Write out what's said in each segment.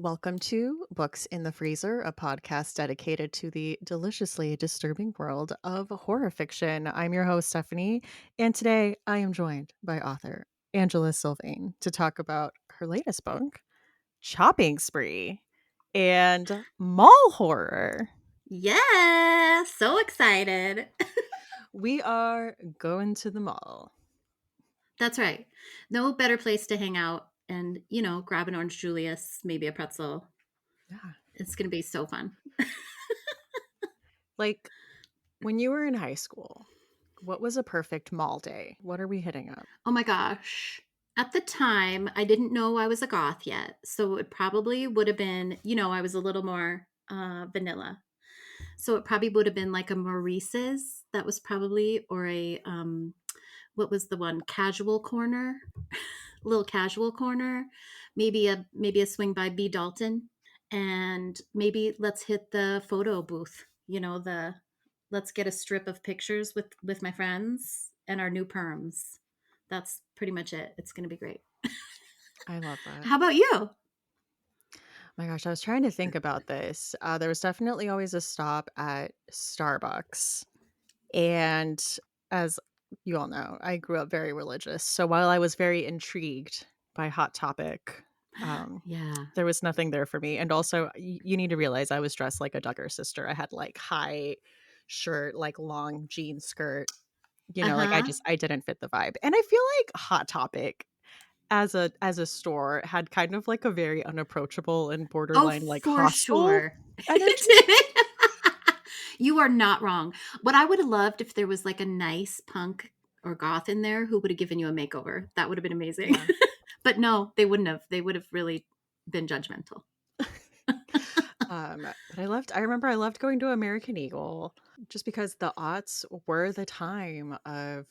Welcome to Books in the Freezer, a podcast dedicated to the deliciously disturbing world of horror fiction. I'm your host, Stephanie, and today I am joined by author Angela Sylvaine to talk about her latest book, Chopping Spree, and mall horror. Yeah, so excited. We are going to the mall. That's right. No better place to hang out and, grab an orange Julius, maybe a pretzel. Yeah. It's going to be so fun. Like when you were in high school, what was a perfect mall day? What are we hitting up? Oh my gosh. At the time, I didn't know I was a goth yet. So it probably would have been, I was a little more vanilla. So it probably would have been like a Maurice's. That was probably, or what was the one? Casual corner. Little casual corner, maybe a swing by B Dalton, and maybe let's hit the photo booth. The let's get a strip of pictures with my friends and our new perms. That's pretty much it. It's going to be great. I love that. How about you? My gosh, I was trying to think about this. There was definitely always a stop at Starbucks. And as you all know, I grew up very religious. So while I was very intrigued by Hot Topic, um, Yeah. there was nothing there for me. And also, you need to realize I was dressed like a Duggar sister. I had like high shirt, like long jean skirt. Uh Like huh. I didn't fit the vibe. And I feel like Hot Topic as a store had kind of like a very unapproachable and Oh, borderline like for hostile sure. energy. You are not wrong. What I would have loved if there was like a nice punk or goth in there who would have given you a makeover. That would have been amazing. Yeah. But no, they wouldn't have. They would have really been judgmental. But I remember I loved going to American Eagle just because the aughts were the time of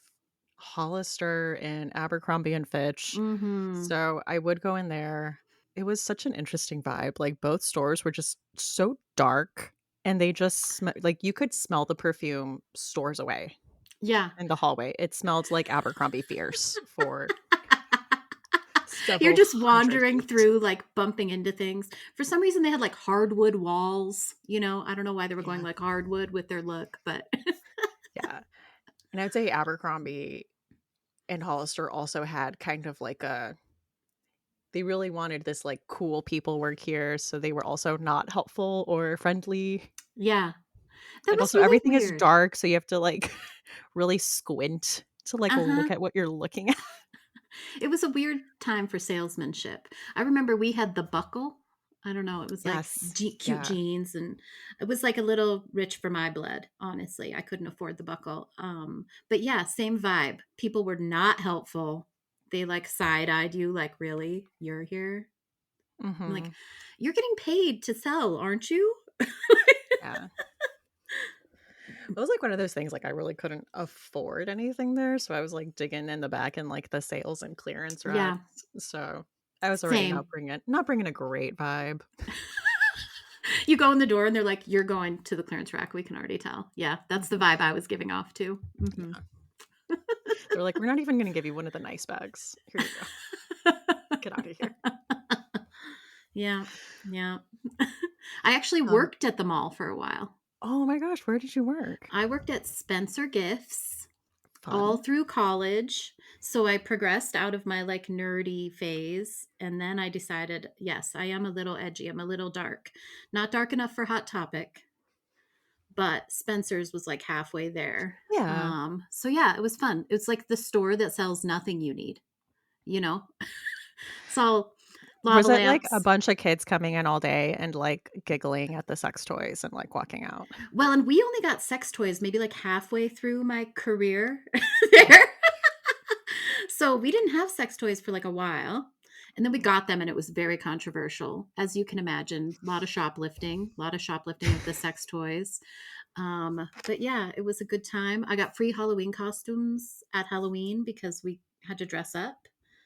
Hollister and Abercrombie and Fitch. Mhm. So I would go in there. It was such an interesting vibe. Like both stores were just so dark and they just like you could smell the perfume stores away Yeah. in the hallway. It smelled like Abercrombie Fierce for You're several just hundred wandering feet. through, like, bumping into things. For some reason, they had, like, hardwood walls, I don't know why they were going, Yeah, like, hardwood with their look, but yeah. And I'd say Abercrombie and Hollister also had kind of like a they really wanted this like cool people work here, so they were also not helpful or friendly. yeah. That And was also really everything is weird. dark, so you have to like really squint to like Uh-huh. look at what you're looking at. It was a weird time for salesmanship. I remember we had the buckle. I don't know, it was like Yes. cute Yeah. jeans, and it was like a little rich for my blood, honestly. I couldn't afford the buckle. But yeah, same vibe. People were not helpful. They like side-eyed you like, "Really? You're here?" I'm like, Mhm. "You're getting paid to sell, aren't you?" Yeah. It was like one of those things like I really couldn't afford anything there, so I was like digging in the back in like the sales and clearance racks. Yeah, So I was already same. not bringing a great vibe. You go in the door and they're like, "You're going to the clearance rack, we can already tell." Yeah, that's the Mhm. vibe I was giving off too. Mhm. Yeah. They're like, "We're not even gonna give you one of the nice bags. Here you go. Get out of here." Yeah, yeah. I actually Um, worked at the mall for a while. oh my gosh, where did you work? I worked at Spencer Gifts all Fun. through college. So I progressed out of my like nerdy phase. And then I decided, yes, I am a little edgy. I'm a little dark. Not dark enough for Hot Topic, but Spencer's was like halfway there. Yeah. So yeah, it was fun. It's like the store that sells nothing you need, you know? So Was lava it like a lamps. bunch of kids coming in all day and like giggling at the sex toys and like walking out? Well, and we only got sex toys maybe like halfway through my career Oh, there. So we didn't have sex toys for like a while. And then we got them and it was very controversial. As you can imagine, a lot of shoplifting of the sex toys. But yeah, it was a good time. I got free Halloween costumes at Halloween because we had to dress up.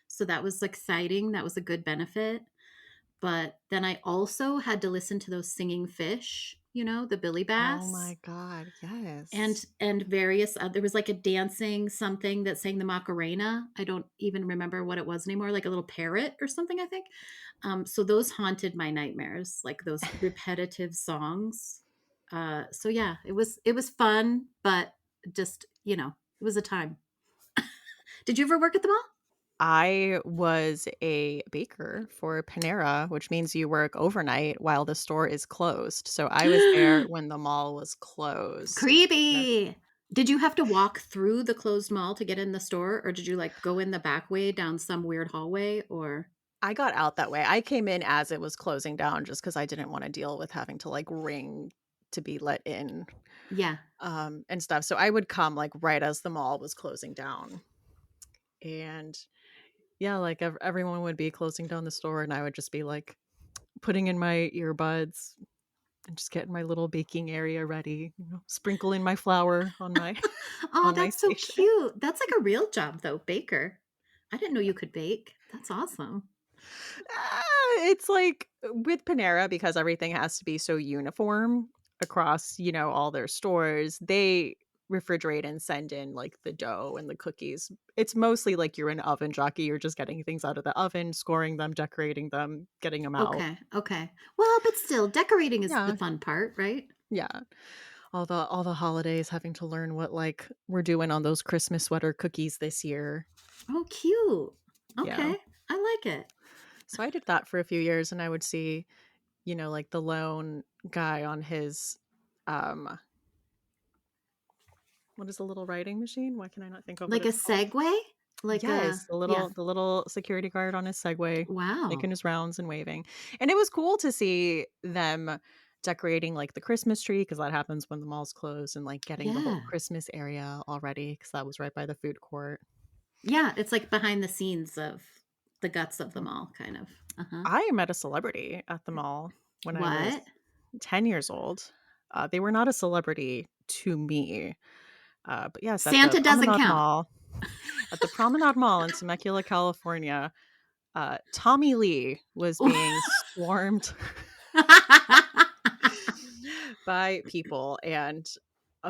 So that was exciting. That was a good benefit. But then I also had to listen to those singing fish. the Billy Oh Bass, my god, and yes. various there was like a dancing something that sang the Macarena. I don't even remember what it was anymore, like a little parrot or something, I think. So those haunted my nightmares, like those repetitive songs. So yeah, it was fun, but just, it was a time. Did you ever work at the mall? I was a baker for Panera, which means you work overnight while the store is closed. So I was there when the mall was closed. No, Creepy. Did you have to walk through the closed mall to get in the store, or did you, like, go in the back way down some weird hallway, or I got out that way. I came in as it was closing down just because I didn't wanna deal with having to, like, ring to be let in, Yeah. and stuff. So I would come, like, right as the mall was closing down. And, yeah, like, everyone would be closing down the store, and I would just be, like, putting in my earbuds and just getting my little baking area ready, sprinkling my flour on my Oh, on my that's so station. cute. That's like a real job, though, baker. I didn't know you could bake. That's awesome. It's like with Panera, because everything has to be so uniform across, all their stores, they refrigerate and send in like the dough and the cookies. It's mostly like you're an oven jockey. You're just getting things out of the oven, scoring them, decorating them, getting them out. Okay, okay. Well, but still, decorating is the Yeah. fun part, right? Yeah. All the holidays, having to learn what like we're doing on those Christmas sweater cookies this year. Oh, cute. Yeah. Okay, I like it. So I did that for a few years, and I would see, like the lone guy on his um what is a little writing machine? Why can I not think of what Like a it's called? Segway? Like Yes, a yeah. the little security guard on his Segway, making Wow. his rounds and waving. And it was cool to see them decorating like the Christmas tree, because that happens when the mall's closed, and like getting the whole Yeah. Christmas area all ready, because that was right by the food court. Yeah, it's like behind the scenes of the guts of them all, kind of. Uh-huh. I met a celebrity at the mall when I was What? 10 years old. They were not a celebrity to me. But yes, at the Santa doesn't Promenade count. Mall at the Promenade Mall in Temecula, California, Tommy Lee was being swarmed by people, and,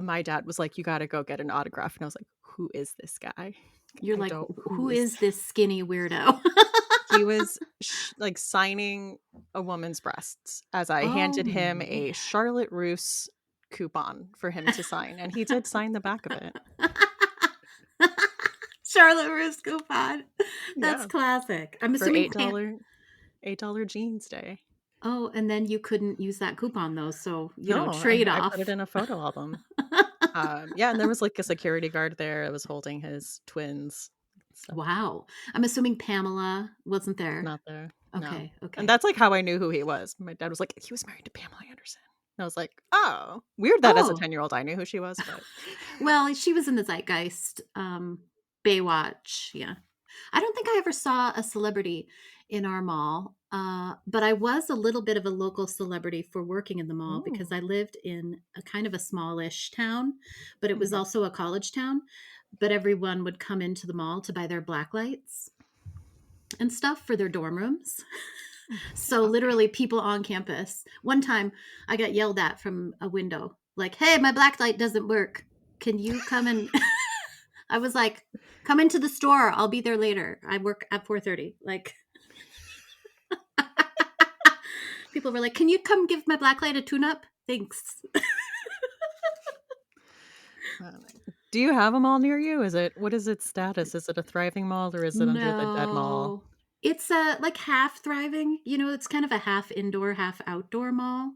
my dad was like, "You gotta go get an autograph," and I was like, "Who is this guy? You're I like, don't Who who is" is this skinny weirdo?" He was like, signing a woman's breasts as I Oh, handed him a man. Charlotte Russe coupon for him to sign, and he did sign the back of it. Charlotte Russe coupon. That's Yeah, classic. I'm for assuming $8 jeans day. Oh, and then you couldn't use that coupon though, so, No, trade I put it off. in a photo album. Yeah, and there was, like, a security guard there that was holding his twins and stuff. Wow. I'm assuming Pamela wasn't It's there. not there, no, Okay, and okay. that's, like, how I knew who he was. My dad was like, "He was married to Pamela Anderson." And I was like, "Oh." Weird that as a Oh, ten-year-old I knew who she was, but well, she was in the zeitgeist, Baywatch, yeah. I don't think I ever saw a celebrity in our mall, but I was a little bit of a local celebrity for working in the mall because Ooh. I lived in a kind of a smallish town, but it was Mhm. also a college town. But everyone would come into the mall to buy their black lights and stuff for their dorm rooms. So Okay. literally people on campus. One time I got yelled at from a window, like, "Hey, my black light doesn't work. Can you come and" I was like, "Come into the store. I'll be there later. I work at 4:30." Like people were like, "Can you come give my black light a tune up? Thanks." Uh, do you have a mall near you? What is its status? Is it a thriving mall, or is it under the dead mall? No. It's, like, half thriving, it's kind of a half indoor, half outdoor mall.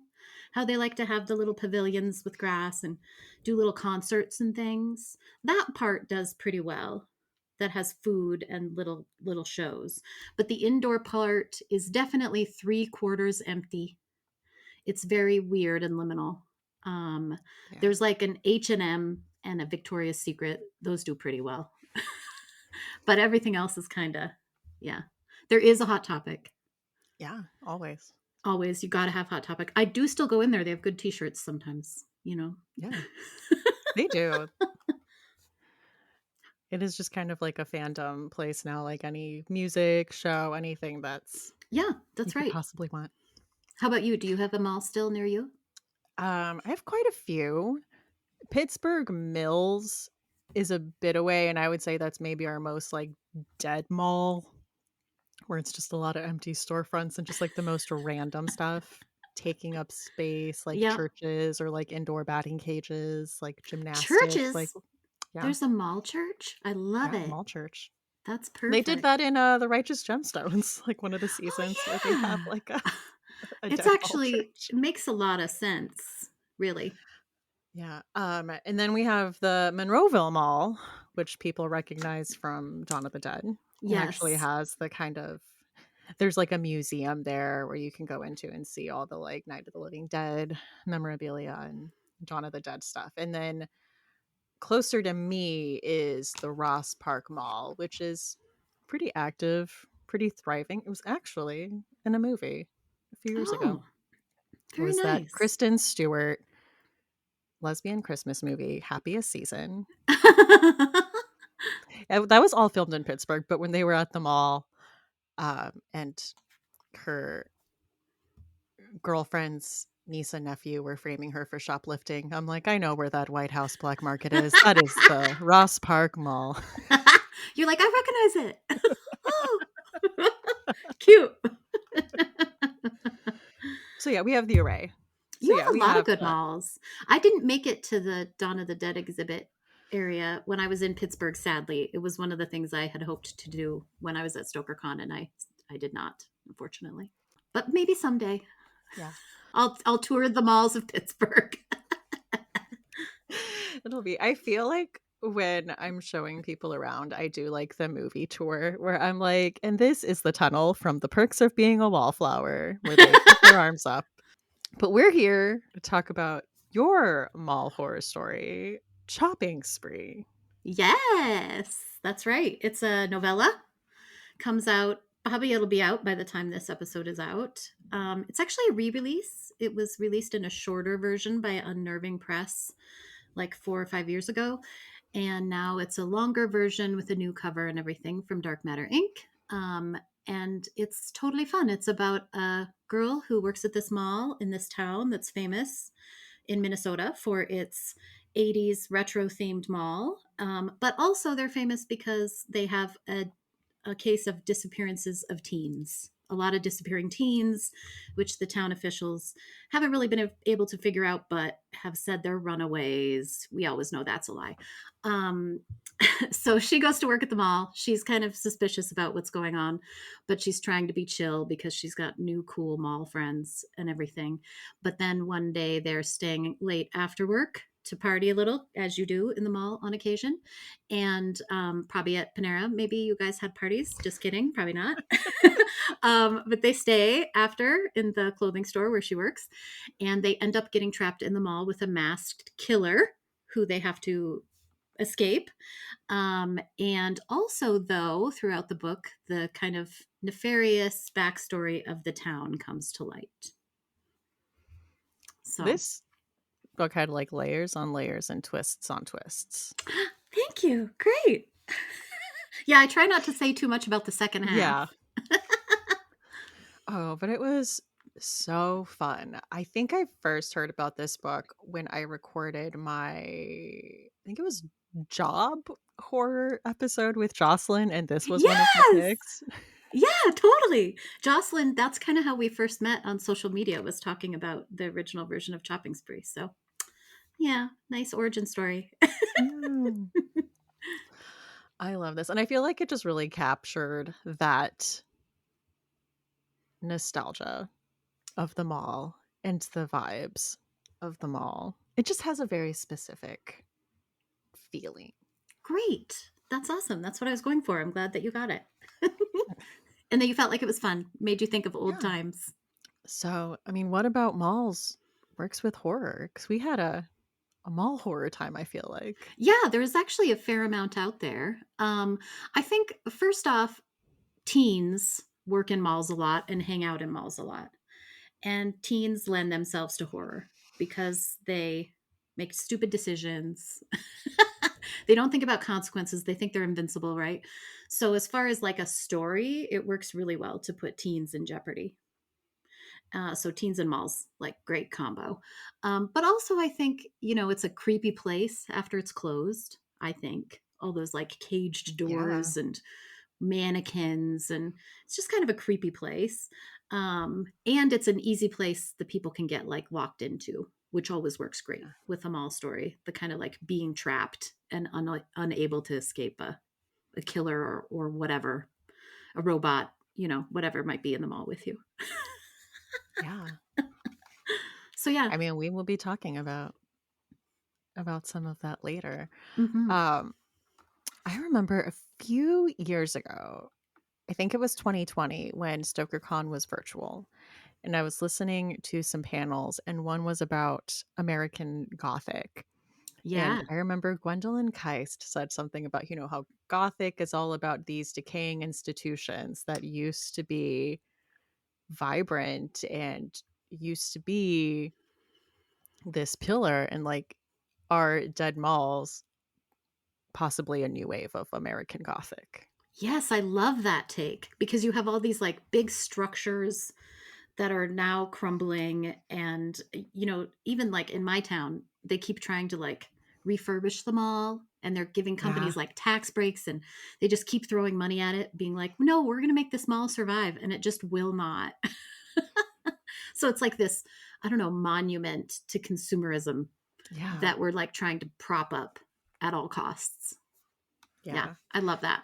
How they like to have the little pavilions with grass and do little concerts and things. That part does pretty well. That has food and little shows. But the indoor part is definitely 3 quarters empty. It's very weird and liminal. Um, Yeah. there's, like, an H&M and a Victoria's Secret. Those do pretty well. But everything else is kinda yeah. There is a Hot Topic. Yeah, always. Always, you gotta have Hot Topic. I do still go in there, they have good T-shirts sometimes. Yeah, they do. It is just kind of like a fandom place now, like any music, show, anything that's Yeah, you that's could right. possibly want. How about you? Do you have a mall still near you? I have quite a few. Pittsburgh Mills is a bit away, and I would say that's maybe our most like dead mall, where it's just a lot of empty storefronts and just like the most random stuff taking up space, like Yep. churches or like indoor batting cages, like gymnastics, like Churches. yeah, There's a mall church. I love yeah, it. mall church. That's They did perfect. that in The Righteous Gemstones, like one of the seasons where they have Oh, like a, yeah. a It's dead mall actually church. it makes a lot of sense, really. Yeah. And then we have the Monroeville Mall, which people recognize from Dawn of the Dead. It actually Yes. has the kind of there's like a museum there where you can go into and see all the like Night of the Living Dead memorabilia and Dawn of the Dead stuff. And then closer to me is the Ross Park Mall, which is pretty active, pretty thriving. It was actually in a movie a few years ago. Oh, It very was that nice. Kristen Stewart lesbian Christmas movie, Happiest Season. That was all filmed in Pittsburgh, but when they were at the mall, and her girlfriend's niece and nephew were framing her for shoplifting, I'm like, I know where that White House black market is. That is the Ross Park Mall. You're like, "I recognize it." Oh, cute. So yeah, we have the array. So You yeah, have a we lot of have good the malls. I didn't make it to the Dawn of the Dead exhibit area when I was in Pittsburgh, sadly. It was one of the things I had hoped to do when I was at StokerCon, and I did not, unfortunately. But maybe someday. yeah. I'll tour the malls of Pittsburgh. It'll be I feel like when I'm showing people around, I do like the movie tour where I'm like, and this is the tunnel from The Perks of Being a Wallflower, where they put their arms up. But we're here to talk about your mall horror story, Chopping Spree. Yes, that's right. It's a novella. Comes out, probably it'll be out by the time this episode is out. It's actually a re-release. It was released in a shorter version by Unnerving Press like 4 or 5 years ago, and now it's a longer version with a new cover and everything from Dark Matter Inc. And it's totally fun. It's about a girl who works at this mall in this town that's famous in Minnesota for its 80s retro themed mall. But also, they're famous because they have a case of disappearances of teens. A lot of disappearing teens, which the town officials haven't really been able to figure out, but have said they're runaways. We always know that's a lie. Um, so she goes to work at the mall. She's kind of suspicious about what's going on, but she's trying to be chill because she's got new cool mall friends and everything. But then one day they're staying late after work to party a little, as you do in the mall on occasion. And probably at Panera, maybe you guys had parties. Just kidding, probably not. But they stay after in the clothing store where she works, and they end up getting trapped in the mall with a masked killer who they have to escape. And also, though, throughout the book, the kind of nefarious backstory of the town comes to light. So, This book had like layers on layers and twists on twists. thank you. Great. Yeah, I try not to say too much about the second half. Yeah. Oh, but it was so fun. I think I first heard about this book when I recorded I think it was job horror episode with Jocelyn, and this was one of the Yes. picks. Yeah, totally. Jocelyn, that's kind of how we first met on social media, was talking about the original version of Chopping Spree. So, yeah, nice origin story. Yeah. I love this. And I feel like it just really captured that nostalgia of the mall and the vibes of the mall. It just has a very specific feeling. Great. That's awesome. That's what I was going for. I'm glad that you got it. And that you felt like it was fun, made you think of old Yeah. times. So, I mean, what about malls works with horror? Because we had a mall horror time, I feel like. Yeah, there's actually a fair amount out there. I think, first off, teens work in malls a lot and hang out in malls a lot. And teens lend themselves to horror because they make stupid decisions. They don't think about consequences. They think they're invincible, right? So as far as like a story, it works really well to put teens in jeopardy. So teens and malls, like great combo. But also, I think it's a creepy place after it's closed. I think all those like caged Yeah. doors and mannequins, and it's just kind of a creepy place. And it's an easy place that people can get like locked into, which always works great with a mall story. The kind of like being trapped and unable to escape a killer or whatever, a robot, whatever might be in the mall with you. Yeah. So yeah. I mean, we will be talking about some of that later. Hmm. Um, I remember a few years ago, I think it was 2020 when StokerCon was virtual, and I was listening to some panels, and one was about American Gothic. And Yeah. I remember Gwendolyn Keist said something about, how Gothic is all about these decaying institutions that used to be vibrant and used to be this pillar, and like our dead malls possibly a new wave of American Gothic. Yes, I love that take because you have all these like big structures that are now crumbling. And even like in my town, they keep trying to like refurbish them all, and they're giving Yeah. companies like tax breaks, and they just keep throwing money at it, being like, no, we're going to make this mall survive, and it just will not. So it's like this, I don't know, monument to consumerism Yeah. that we're like trying to prop up at all costs. Yeah, Yeah. I love that.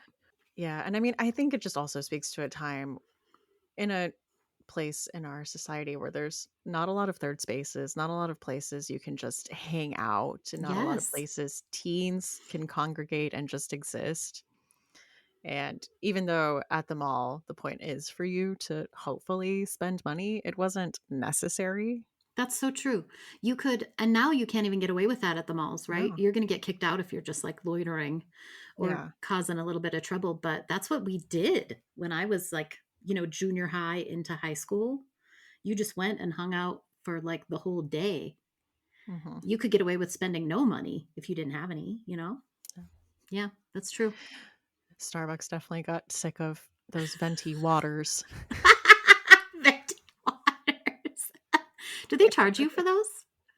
Yeah. And I mean, I think it just also speaks to a time in a place in our society where there's not a lot of third spaces, not a lot of places you can just hang out, and not a lot of Yes. places teens can congregate and just exist. And even though at the mall, the point is for you to hopefully spend money, it wasn't necessary. That's so true. You could, and now you can't even get away with that at the malls, right? No. You're going to get kicked out if you're just like loitering or Yeah. causing a little bit of trouble. But that's what we did when I was like, junior high into high school. You just went and hung out for like the whole day. Hmm. You could get away with spending no money if you didn't have any. Yeah, that's true. Starbucks definitely got sick of those venti waters. Venti waters. Do they charge you for those?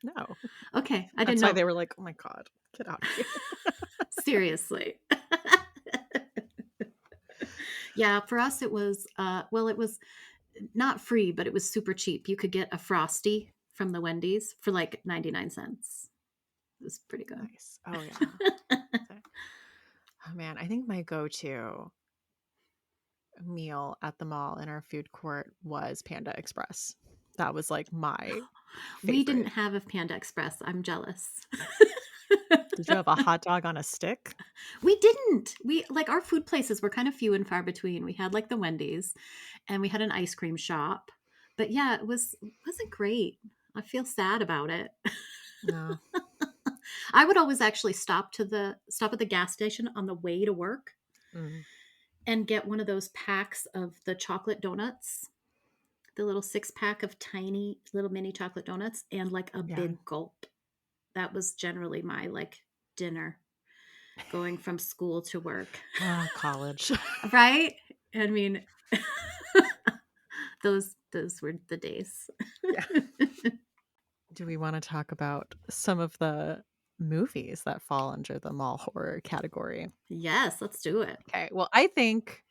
No. Okay, I didn't That's why know. they were like, "Oh my god, get out of here." Seriously. Yeah, for us it was well, it was not free, but it was super cheap. You could get a Frosty from the Wendy's for like 99 cents. It was pretty good. Nice. Oh, yeah. Oh, man, I think my go-to meal at the mall in our food court was Panda Express. That was, like, my We didn't favorite. have a Panda Express. I'm jealous. Did you have a hot dog on a stick? We didn't. We like our food places were kind of few and far between. We had like the Wendy's and we had an ice cream shop. But yeah, wasn't great. I feel sad about it. No. I would always actually stop at the gas station on the way to work Mm. and get one of those packs of the chocolate donuts, the little 6 pack of tiny little mini chocolate donuts, and like a Yeah. big gulp. That was generally my like dinner going from school to work. Ah, college. Right? I mean, those were the days. Yeah. Do we wanna talk about some of the movies that fall under the mall horror category? Yes, let's do it. Okay, well, I think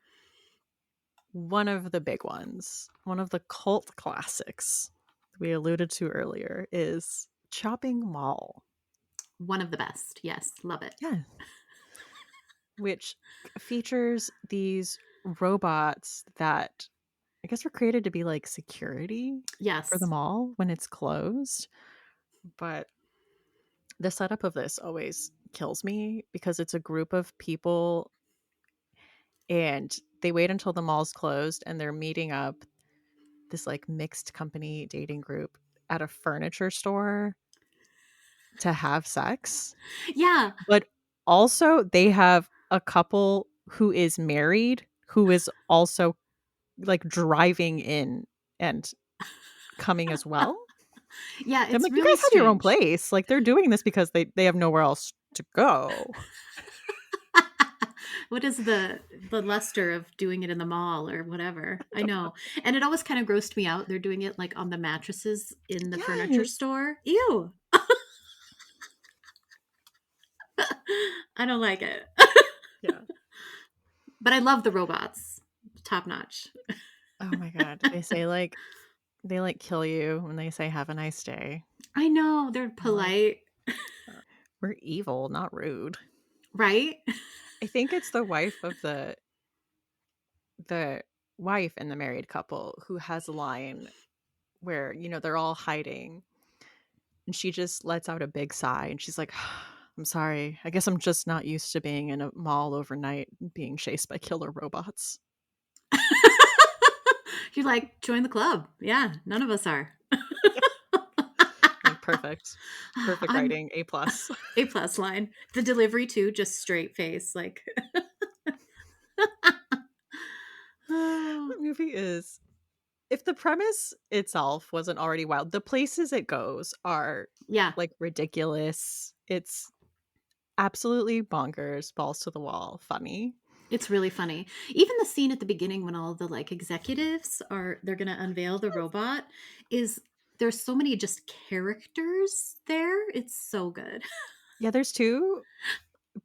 one of the big ones, one of the cult classics we alluded to earlier is Chopping Mall. One of the best. Yes, love it. Yeah. Which features these robots that I guess were created to be like security for the Yes. mall when it's closed. But the setup of this always kills me because it's a group of people, and they wait until the mall's closed and they're meeting up, this like mixed company dating group, at a furniture store to have sex. Yeah. But also they have a couple who is married who is also like driving in and coming as well. Yeah, I'm it's like, you really guys have your own strange. place. Like they're doing this because they have nowhere else to go. What is the luster of doing it in the mall or whatever? I I don't know. know. And it always kind of grossed me out. They're doing it like on the mattresses in the furniture Yes. store. Ew. I don't like it. Yeah. But I love the robots. Top notch. Oh my god. They say, like they, like, kill you when they say, "Have a nice day." I know. They're I'm like, polite, "We're evil, not rude." right? I think it's the wife in the married couple who has a line where, they're all hiding, and she just lets out a big sigh, and she's like, "I'm sorry. I guess I'm just not used to being in a mall overnight being chased by killer robots." You're like, join the club. Yeah, none of us are. Yeah. Like, perfect. Perfect I'm writing, A plus. A plus line. The delivery too, just straight face, like oh, That movie is if the premise itself wasn't already wild, the places it goes are, yeah, like, ridiculous. It's absolutely bonkers, balls to the wall, funny. it's really funny. Even the scene at the beginning when all the like executives are they're gonna unveil the robot is there's so many just characters there. It's so good. Yeah, there's 2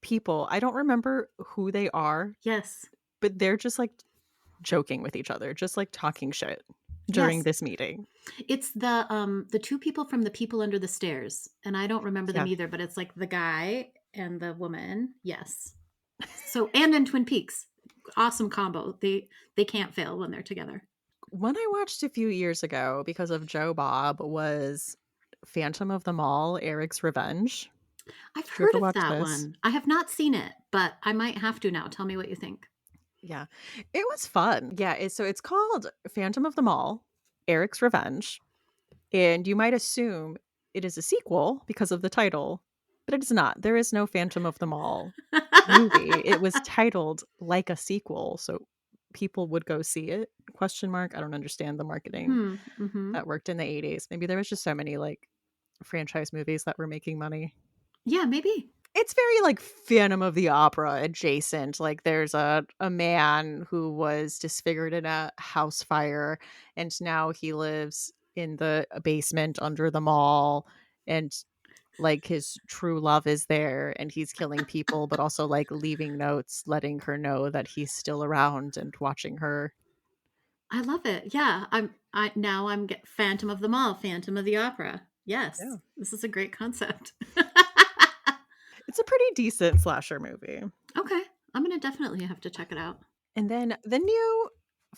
people, I don't remember who they are, Yes. but they're just, like, joking with each other, just, like, talking shit during Yes. this meeting. It's the two people from The People Under the Stairs, and I don't remember them Yeah. either, but it's like the guy and the woman. Yes. So and in Twin Peaks. Awesome combo. They can't fail when they're together. One I watched a few years ago because of Joe Bob was Phantom of the Mall: Eric's Revenge. I've Did you heard ever of watch that this? one. I have not seen it, but I might have to now. Tell me what you think. Yeah. It was fun. Yeah, it's called Phantom of the Mall: Eric's Revenge, and you might assume it is a sequel because of the title, but it is not. There is no Phantom of the Mall movie. It was titled like a sequel, so people would go see it, question mark. I don't understand the marketing Mhm. that worked in the '80s. Maybe there was just so many, like, franchise movies that were making money. Yeah, maybe. It's very, like, Phantom of the Opera adjacent, like, there's a man who was disfigured in a house fire, and now he lives in the basement under the mall, and, like, his true love is there, and he's killing people, but also, like, leaving notes, letting her know that he's still around and watching her. I love it. Yeah, I now I'm get Phantom of the Mall, Phantom of the Opera. Yes, Yeah. this is a great concept. It's a pretty decent slasher movie. Okay, I'm gonna definitely have to check it out. And then the new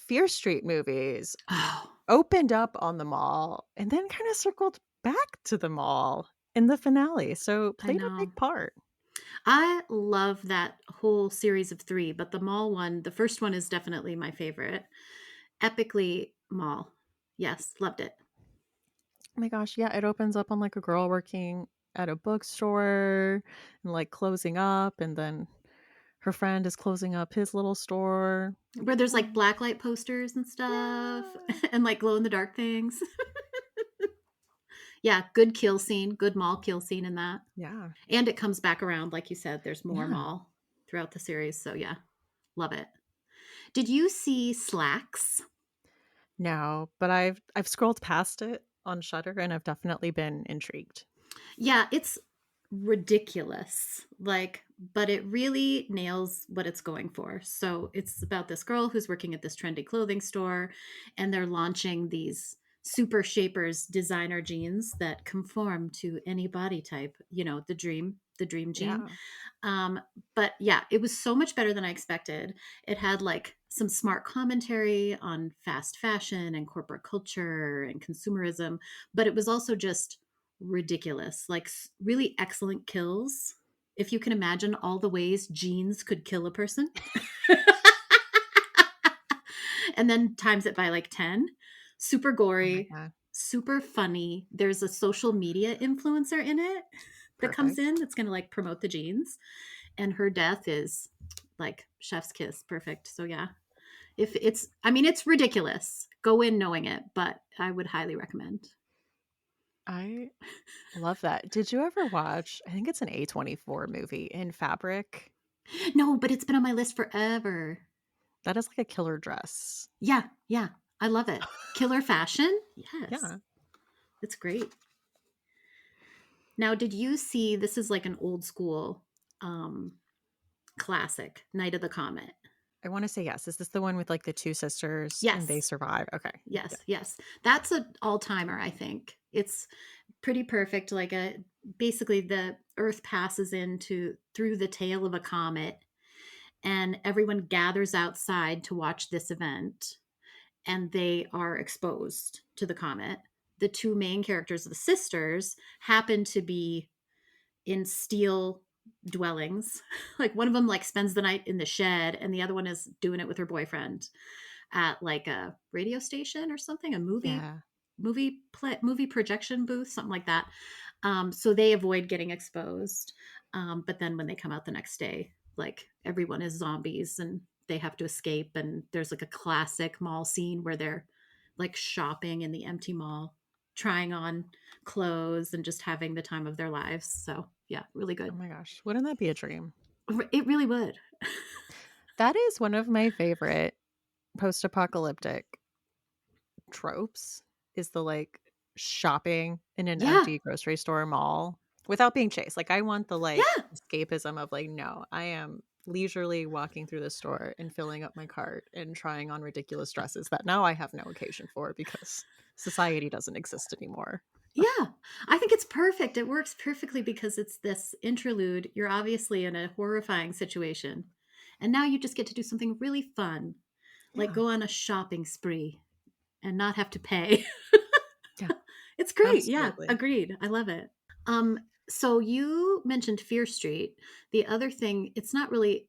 Fear Street movies Oh, opened up on the mall and then kinda circled back to the mall in the finale, so I played a know. big part. I love that whole series of 3, but the mall one, the first one is definitely my favorite. Epically mall. Yes, loved it. Oh my gosh, yeah, it opens up on, like, a girl working at a bookstore and, like, closing up, and then her friend is closing up his little store. Like, Where there's, like, oh, blacklight posters and stuff yeah. and, like, glow in the dark things. Yeah, good kill scene, good mall kill scene in that. Yeah. And it comes back around, like you said, there's more Yeah. mall throughout the series, so yeah, love it. Did you see Slacks? No, but I've scrolled past it on Shudder, and I've definitely been intrigued. Yeah, it's ridiculous, like, but it really nails what it's going for. So it's about this girl who's working at this trendy clothing store, and they're launching these super shapers designer jeans that conform to any body type, the dream jean. Yeah. Um, but yeah, it was so much better than I expected. It had like some smart commentary on fast fashion and corporate culture and consumerism, but it was also just ridiculous. Like really excellent kills. If you can imagine all the ways jeans could kill a person, and then times it by like 10. Super Oh my gory, god. super funny. There's a social media influencer in it that comes Perfect. in that's going to like promote the jeans, and her death is like chef's kiss, perfect. So yeah, if it's I mean it's ridiculous. Go in knowing it, but I would highly recommend. I love that. Did you ever watch I think it's an A24 movie, In Fabric? No, but it's been on my list forever. That is like a killer dress. Yeah, yeah, I love it. Killer fashion? Yes, Yeah. it's great. Now, did you see this is like an old school, um, classic, Night of the Comet. I wanna say yes. Is this the one with, like, the 2 sisters and they Yes, survive? Okay. Yeah. yes, yes. That's an all-timer, I think. It's pretty perfect, like, a basically, the Earth passes into through the tail of a comet, and everyone gathers outside to watch this event, and they are exposed to the comet. The 2 main characters, the sisters, happen to be in steel dwellings. Like, one of them, like, spends the night in the shed, and the other one is doing it with her boyfriend at, like, a radio station or something, a Yeah. movie projection booth, something like that. So they avoid getting exposed. But then when they come out the next day, like, everyone is zombies and they have to escape. And there's like a classic mall scene where they're like shopping in the empty mall, trying on clothes and just having the time of their lives. So yeah, really Oh good. my gosh. Wouldn't that be a dream? It really would. That is one of my favorite post-apocalyptic tropes is the, like, shopping in an Yeah. empty grocery store mall without being chased. Like, I want the, like, Yeah. escapism of, like, no, I am leisurely walking through the store and filling up my cart and trying on ridiculous dresses that now I have no occasion for because society doesn't exist anymore. Yeah, I think it's perfect. It works perfectly because it's this interlude. You're obviously in a horrifying situation. And now you just get to do something really fun, like Yeah. go on a shopping spree and not have to pay. Yeah, It's great. Yeah, absolutely. agreed. I love it. Um, so you mentioned Fear Street. The other thing, it's not really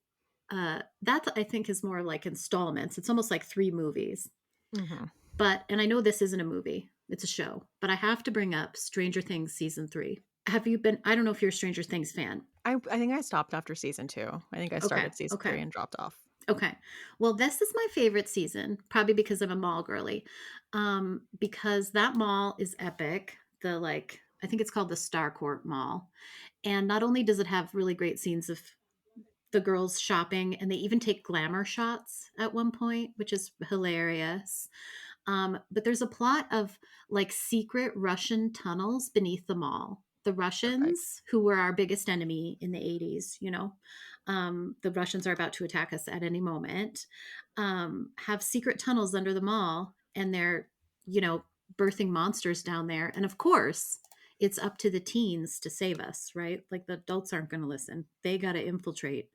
that I think is more like installments. It's almost like 3 movies. Mhm. But and I know this isn't a movie, it's a show, but I have to bring up Stranger Things season 3. Have you been I don't know if you're a Stranger Things fan. I think I stopped after season 2. I think I Okay, started season okay, 3 and dropped off. okay. Well, this is my favorite season, probably because I'm a mall girly, because that mall is epic. The, like I think it's called the Starcourt Mall, and not only does it have really great scenes of the girls shopping, and they even take glamour shots at one point, which is hilarious. But there's a plot of like secret Russian tunnels beneath the mall. The Okay. Russians, who were our biggest enemy in the 80s, the Russians are about to attack us at any moment, have secret tunnels under the mall, and they're, you know, birthing monsters down there. And of course, it's up to the teens to save us, right? Like the adults aren't going to listen. They got to infiltrate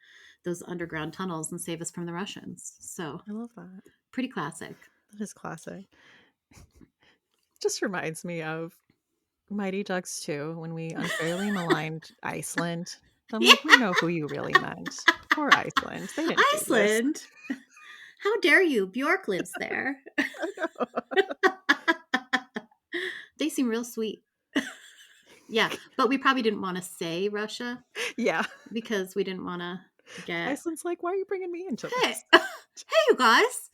those underground tunnels and save us from the Russians. So, I love that. pretty classic. That is classic. Just reminds me of Mighty Ducks 2 when we unfairly maligned Iceland. I'm like, "We know who you really meant. Poor Iceland. They didn't do this." Iceland? How dare you? Bjork lives there. I know. They seem real sweet. Yeah, but we probably didn't wanna say Russia Yeah. because we didn't wanna get, Iceland's like, "Why are you bringing me into "Hey, this?" hey, you guys."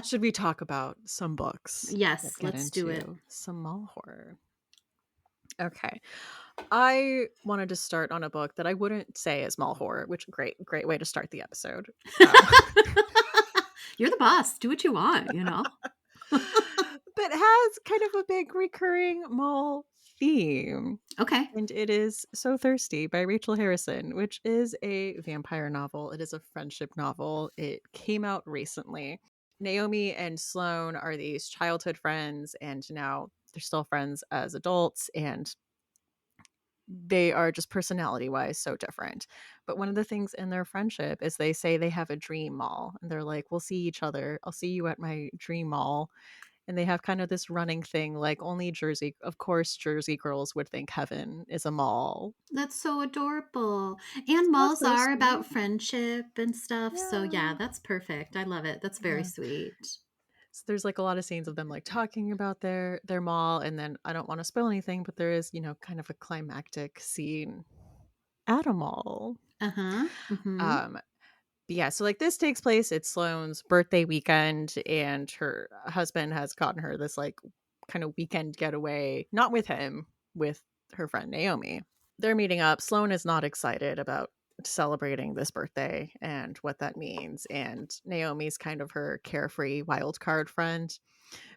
Should we talk about some books? Let's Yes, get let's do it. into some mall horror. Okay. I wanted to start on a book that I wouldn't say is mall horror, which great way to start the episode. Um, You're the boss. Do what you want, you know? but has kind of a big recurring mall theme. Okay. And it is So Thirsty by Rachel Harrison, which is a vampire novel. It is a friendship novel. It came out recently. Naomi and Sloane are these childhood friends, and now they're still friends as adults, and they are just personality wise so different. But one of the things in their friendship is they say they have a dream mall, and they're like, "We'll see each other. I'll see you at my dream mall." And they have kind of this running thing like only Jersey, of course, Jersey girls would think heaven is a mall. That's so adorable. And So that's malls so are sweet. about friendship and stuff, so yeah, Yeah. that's perfect. I love it. That's very Yeah. sweet. So there's like a lot of scenes of them like talking about their mall, and then I don't want to spoil anything, but there is, kind of a climactic scene at a mall. Uh-huh. Mhm. Um but yeah, so like this takes place, it's Sloane's birthday weekend, and her husband has gotten her this like kind of weekend getaway, not with him, with her friend Naomi. they're meeting up. Sloane is not excited about celebrating this birthday and what that means. And Naomi's kind of her carefree wild card friend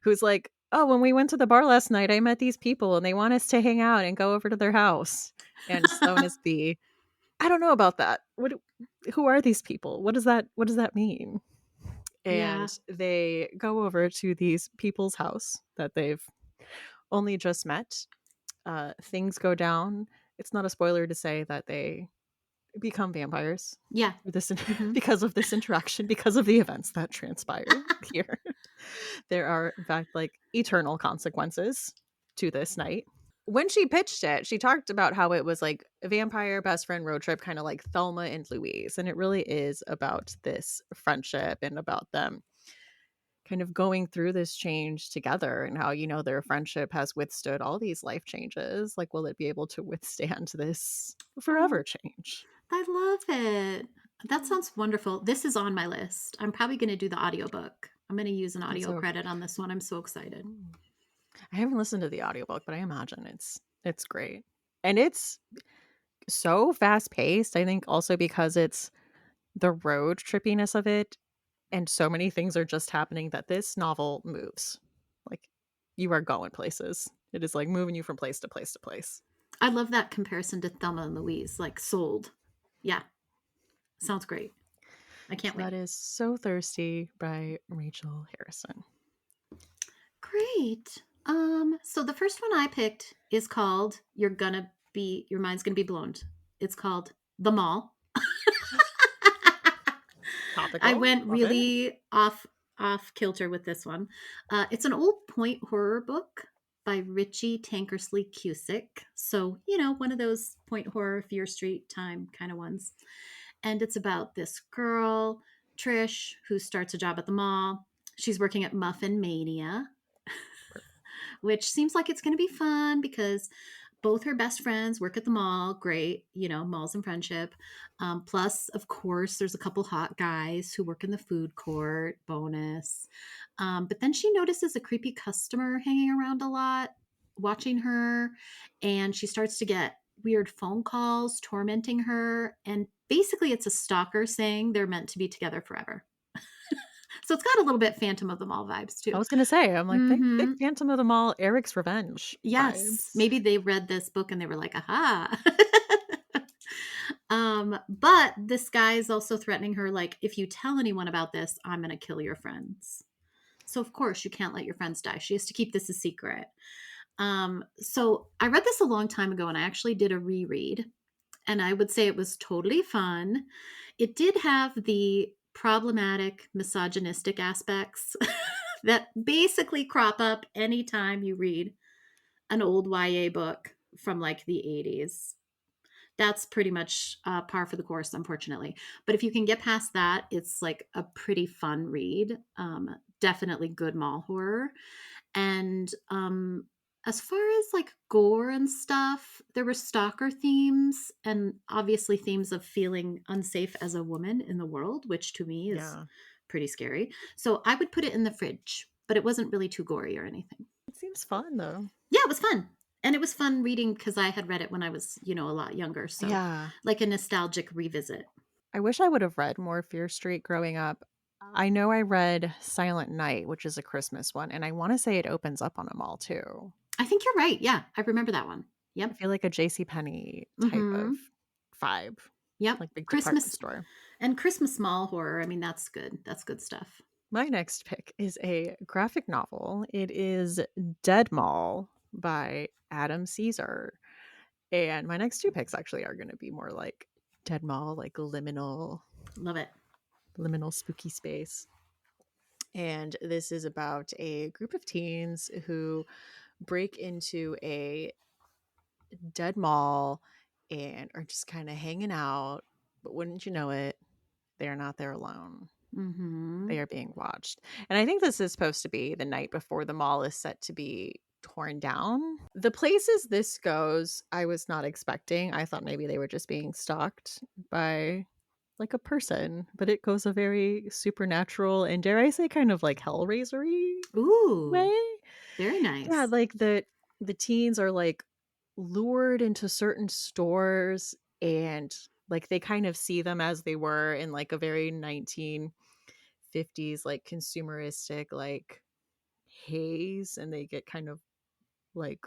who's like, "Oh, when we went to the bar last night, I met these people and they want us to hang out and go over to their house." And Sloane is the, "I don't know about that. Who are these people? What does that mean?" Yeah. And they go over to these people's house that they've only just met. Things go down. It's not a spoiler to say that they become vampires Yeah. through this Mhm. because of this interaction, because of the events that transpire here. There are, in fact, like eternal consequences to this night. When she pitched it, she talked about how it was like a vampire best friend road trip, kind of like Thelma and Louise. And it really is about this friendship and about them kind of going through this change together and how, their friendship has withstood all these life changes. Like, will it be able to withstand this Oh, forever change? I love it. That sounds wonderful. This is on my list. I'm probably gonna do the audiobook. I'm gonna use an It's audio so credit on this one. I'm so excited. mm. I haven't listened to the audiobook, but I imagine it's great. And it's so fast paced, I think also because it's the road trippiness of it and so many things are just happening that this novel moves. Like you are going places. It is like moving you from place to place to place. I love that comparison to Thelma and Louise, like sold. Yeah, sounds great. I can't So that wait. is So Thirsty by Rachel Harrison. Great. So the first one I picked is called Your Mind's Gonna Be Blown. It's called The Mall. I Topical. went Love it. really off kilter with this one. It's an old point horror book by Richie Tankersley Cusick. So, one of those point horror Fear Street time kind of ones. And it's about this girl, Trish, who starts a job at the mall. She's working at Muffin Mania, which seems like it's going to be fun because both her best friends work at the mall. Great, malls and friendship. Plus, of course, there's a couple hot guys who work in the food court. Bonus. But then she notices a creepy customer hanging around a lot, watching her, and she starts to get weird phone calls tormenting her. And basically, it's a stalker saying they're meant to be together forever. So it's got a little bit Phantom of the Mall vibes I too. was gonna say, I'm like, big Hmm. Phantom of the Mall, Eric's Revenge Yes, vibes. maybe they read this book and they were like, "Aha." But this guy is also threatening her, like, "If you tell anyone about this, I'm gonna kill your friends." So of course you can't let your friends die. She has to keep this a secret. So I read this a long time ago and I actually did a reread, and I would say it was totally fun. It did have the problematic misogynistic aspects that basically crop up anytime you read an old YA book from like the 80s. That's pretty much par for the course, unfortunately. But if you can get past that, it's like a pretty fun read. Definitely good mall horror. And as far as like gore and stuff, there were stalker themes and obviously themes of feeling unsafe as a woman in the world, which to me is Yeah. pretty scary. So I would put it in the fridge, but it wasn't really too gory or anything. It seems fun though. Yeah, it was fun. And it was fun reading because I had read it when I was, a lot younger. So, Yeah. like a nostalgic revisit. I wish I would have read more Fear Street growing up. I know I read Silent Night, which is a Christmas one, and I want to say it opens up on a mall too. I think you're right. Yeah, I remember that one. I Yep. feel like a JCPenney type of Mhm. vibe, Yep. like big department Christmas store. and Christmas mall horror. I mean, that's good. That's good stuff. My next pick is a graphic novel. It is Dead Mall by Adam Caesar. And my next two picks actually are going to be more like Dead Mall, like Love it. liminal spooky space. And this is about a group of teens who break into a dead mall and are just kind of hanging out. But wouldn't you know it, they are not there alone. They Mhm. are being watched. And I think this is supposed to be the night before the mall is set to be torn down. The places this goes, I was not expecting. I thought maybe they were just being stalked by like a person, but it goes a very supernatural and dare I say kind of like Hellraiser-y Ooh, way. very Yeah, nice. like the teens are like lured into certain stores and like they kind of see them as they were in like a very 1950s like consumeristic like haze, and they get kind of like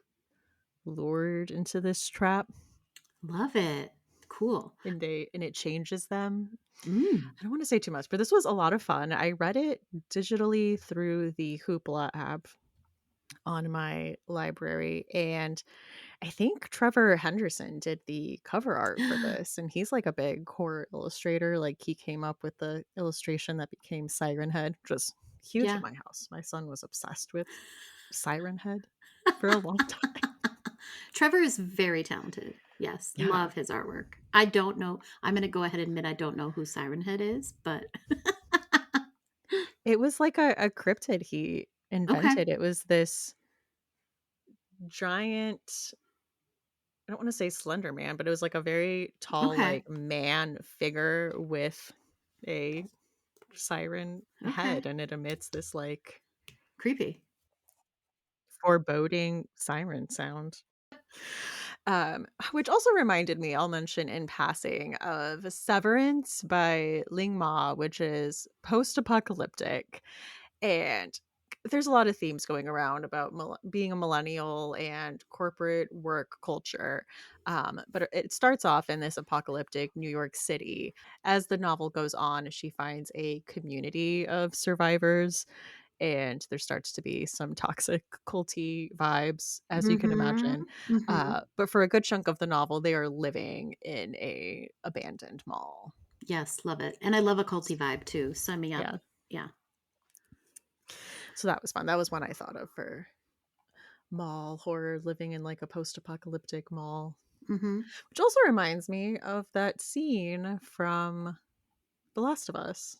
lured into this trap, Love it. Cool. and it changes them. Mm. I don't want to say too much, but this was a lot of fun. I read it digitally through the Hoopla app on my library, and I think Trevor Henderson did the cover art for this, and he's like a big horror illustrator. Like he came up with the illustration that became Siren Head, which was huge at Yeah. my house. My son was obsessed with Siren Head for a long time. Trevor is very talented. Yes, Yeah. love his artwork. I don't know. I'm going to go ahead and admit I don't know who Siren Head is, but It was like a cryptid he okay. invented. It was this giant, I don't want to say slender man, but it was like a very tall, Okay. like man figure with a siren head, Okay. and it emits this like Creepy. foreboding siren sound. Which also reminded me, I'll mention in passing, of Severance by Ling Ma, which is post-apocalyptic, and there's a lot of themes going around about being a millennial and corporate work culture. But it starts off in this apocalyptic New York City. As the novel goes on, she finds a community of survivors, and there starts to be some toxic culty vibes, as you can imagine. Mhm. Mhm. But for a good chunk of the novel, they are living in a abandoned mall. Yes, love it. And I love a culty vibe too. Sign me up. Yeah, Yeah. so that was fun. That was one I thought of for mall horror, living in like a post-apocalyptic mall. Mhm. Which also reminds me of that scene from The Last of Us,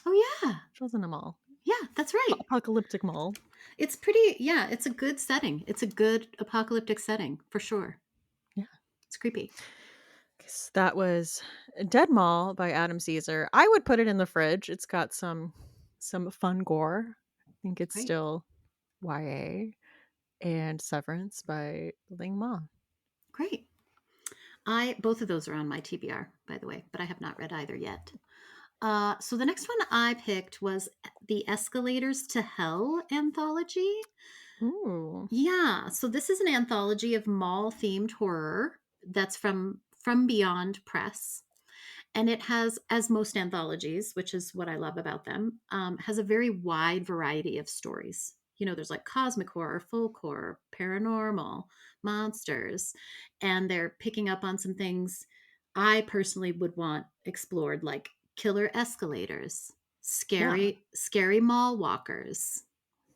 Oh yeah. which wasn't a mall. Yeah, that's right. Apocalyptic mall. It's pretty yeah, it's a good setting. It's a good apocalyptic setting for sure. Yeah. It's creepy. That was Dead Mall by Adam Caesar. I would put it in the fridge. It's got some fun gore. I think it's Great. still YA. And Severance by Ling Ma. Great. I both of those are on my TBR, by the way, but I have not read either yet. So the next one I picked was the Escalators to Hell anthology. Ooh. Yeah, so this is an anthology of mall themed horror that's from Beyond Press. And it has, as most anthologies, which is what I love about them, has a very wide variety of stories. You know, there's like cosmic horror, folk horror, paranormal, monsters, and they're picking up on some things I personally would want explored, like killer escalators, Yeah. scary mall walkers,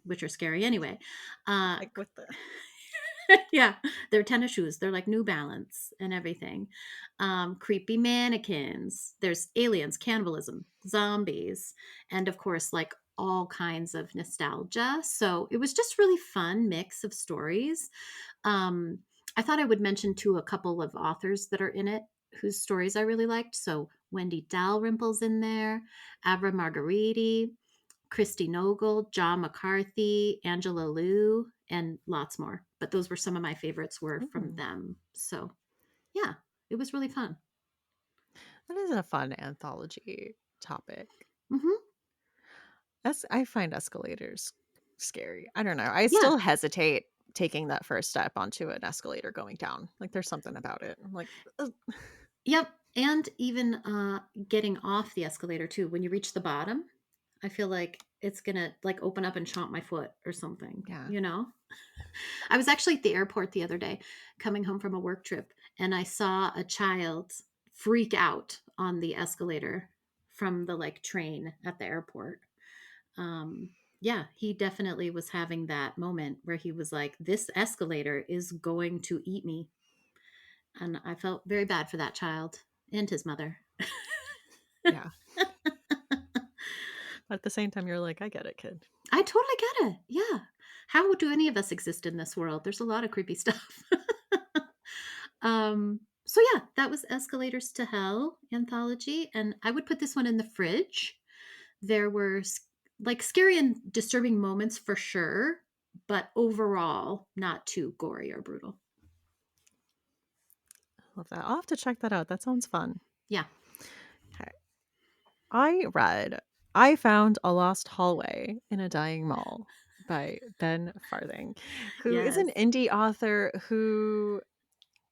which are scary anyway. Uh, Like with the yeah, they're tennis shoes. They're like New Balance and everything. Creepy mannequins. There's aliens, cannibalism, zombies, and of course, like all kinds of nostalgia. So it was just really fun mix of stories. Um, I thought I would mention too a couple of authors that are in it whose stories I really liked. So Wendy Dalrymple's in there, Abra Margheriti, Christy Nogle, John McCarthy, Angela Liu, and lots more. But those were some of my favorites were from Ooh. them. So yeah, it was really fun. That is a fun anthology topic. Hmm. I find escalators scary. I don't know. I Yeah. still hesitate taking that first step onto an escalator going down. Like there's something about it. I'm like, ugh. Yep. And even getting off the escalator too. When you reach the bottom, I feel like it's gonna like open up and chomp my foot or something. Yeah. You know. I was actually at the airport the other day, coming home from a work trip, and I saw a child freak out on the escalator from the like train at the airport. Yeah, he definitely was having that moment where he was like, "This escalator is going to eat me," and I felt very bad for that child and his mother. Yeah. But at the same time, you're like, I get it, kid. I totally get it. Yeah. How do any of us exist in this world? There's a lot of creepy stuff. So yeah, that was Escalators to Hell anthology, and I would put this one in the fridge. There were like scary and disturbing moments for sure, but overall not too gory or brutal. Love that. I'll have to check that out. That sounds fun. Yeah. Okay. I read I Found a Lost Hallway in a Dying Mall by Ben Farthing, who is Yes. an indie author who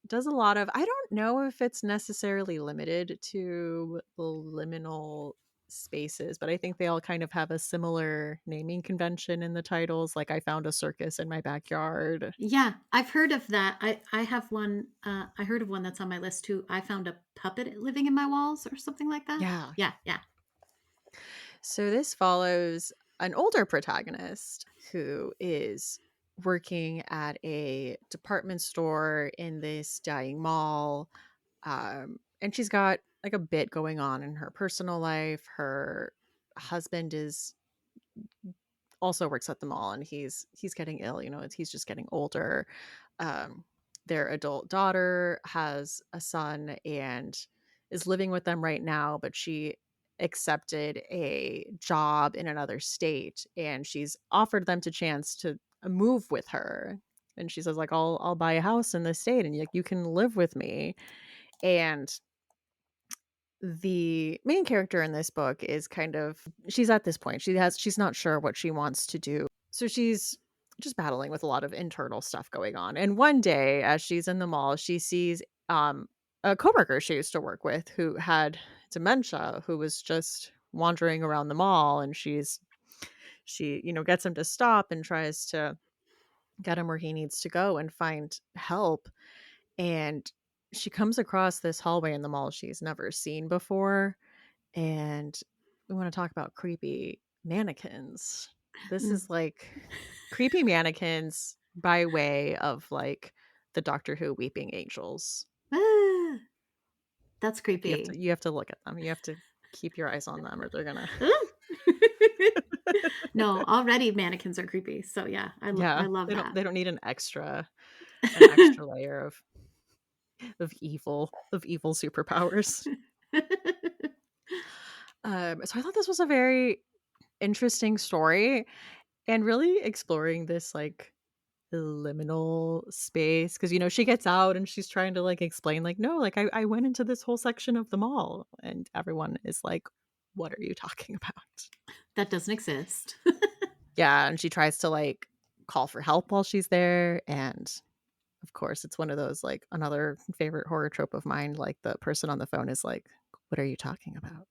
does a lot of I don't know if it's necessarily limited to liminal spaces, but I think they all kind of have a similar naming convention in the titles. Like I found a circus in my backyard. Yeah, I've heard of that. I have one, I heard of one that's on my list too. I found a puppet living in my walls or something like that. Yeah. Yeah, yeah. So this follows an older protagonist who is working at a department store in this dying mall. And she's got like a bit going on in her personal life. Her husband is also works at the mall and he's getting ill, he's just getting older. um their adult daughter has a son and is living with them right now, but she accepted a job in another state and she's offered them to chance to move with her. And she says like I'll buy a house in this state and you can live with me. And the main character in this book is kind of she's at this point she's not sure what she wants to do, so she's just battling with a lot of internal stuff going on. And one day as she's in the mall she sees um a coworker she used to work with who had dementia, who was just wandering around the mall. And she gets him to stop and tries to get him where he needs to go and find help. And she comes across this hallway in the mall she's never seen before. And we want to talk about creepy mannequins. This Mm. is like creepy mannequins by way of like the Doctor Who weeping angels. Ah, that's Like creepy. you have to look at them. You have to keep your eyes on them or they're gonna Ooh. No, already mannequins are creepy. So yeah, I yeah, love that. they don't need an extra layer of evil superpowers. So I thought this was a very interesting story and really exploring this like liminal space because she gets out and she's trying to like explain like no, like I went into this whole section of the mall and everyone is like what are you talking about? That doesn't exist. Yeah, and she tries to like call for help while she's there. And of course it's one of those like another favorite horror trope of mine, like the person on the phone is like what are you talking about,